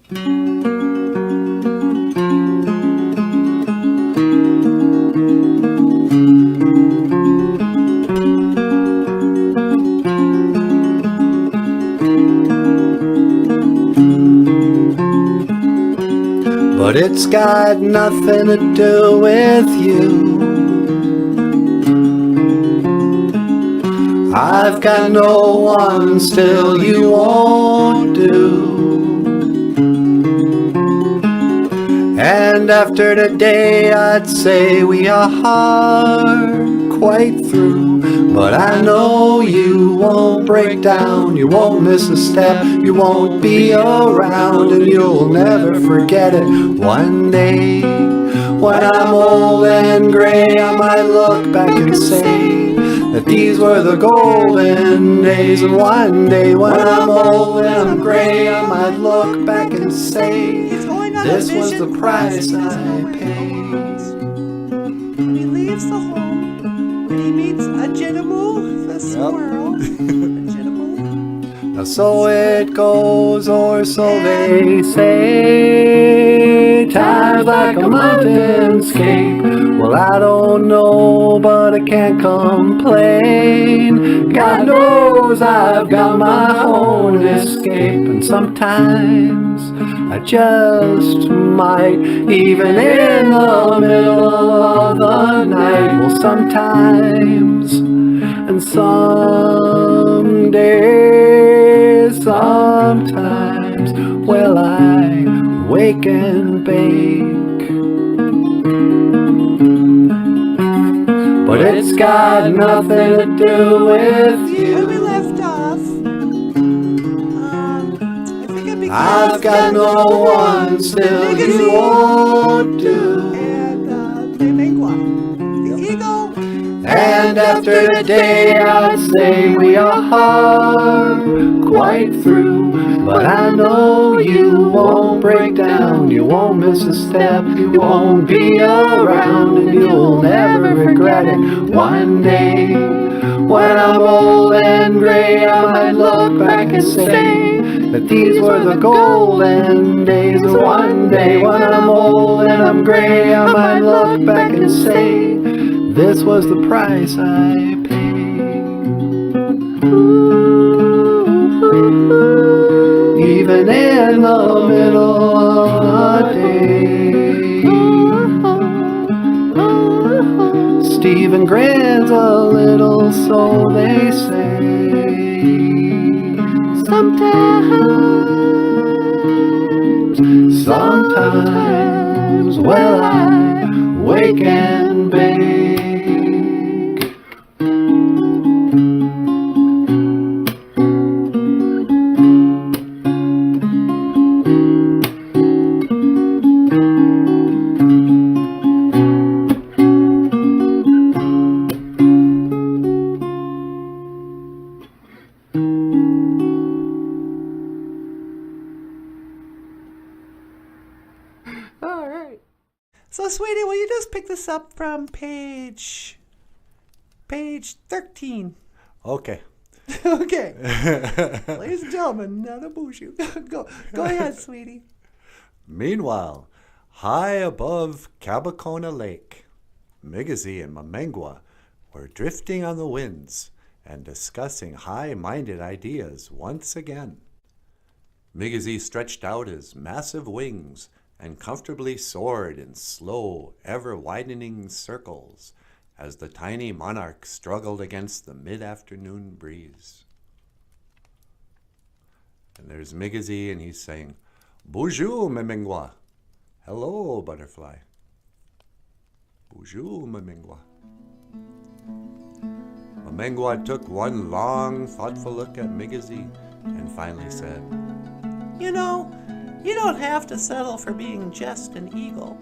But it's got nothing to do with you. I've got no one, still you won't do. And after today I'd say we are quite through. But I know you won't break down, you won't miss a step, you won't be around, and you'll never forget it. One day, when I'm old and gray, I might look back and say that these were the golden days. And one day, when I'm old and I'm gray, I might look back and say this was the price I paid. When he leaves the home, when he meets OJIBWE, the squirrel. OJIBWE. Now so it goes, or so they say. Time's like a mountainscape. Well, I don't know, but I can't complain. God knows I've got my own escape, and sometimes I just might, even in the middle of the night. Well, sometimes and someday, sometimes, well, I wake and bake. But it's got nothing to do with you. When we left off, I think it became I've got no one, still you won't do. And the eagle. And after today I'd say we are quite through. But I know you won't break down, you won't miss a step, you won't be around, and you'll never regret it. One day, when I'm old and gray, I might look back and say that these were the golden days. One day, when I'm old and I'm gray, I might look back and say this was the price I paid. Even in the middle of the day, Stephen grins a little, so they say. Sometimes, well, I wake and bake. All right. So, sweetie, will you just pick this up from page 13? Okay. Okay. Ladies and gentlemen, NANABOOZHOO. Go ahead, sweetie. Meanwhile, high above Cabacona Lake, Migazi and Mamengwa were drifting on the winds and discussing high-minded ideas once again. Migazi stretched out his massive wings and comfortably soared in slow, ever-widening circles as the tiny monarch struggled against the mid-afternoon breeze. And there's Migazi, and he's saying, "Bonjour, Mamengwa." Hello, butterfly. Bonjour, Mamengwa. Mamengwa took one long, thoughtful look at Migazi and finally said, You know, you don't have to settle for being just an eagle.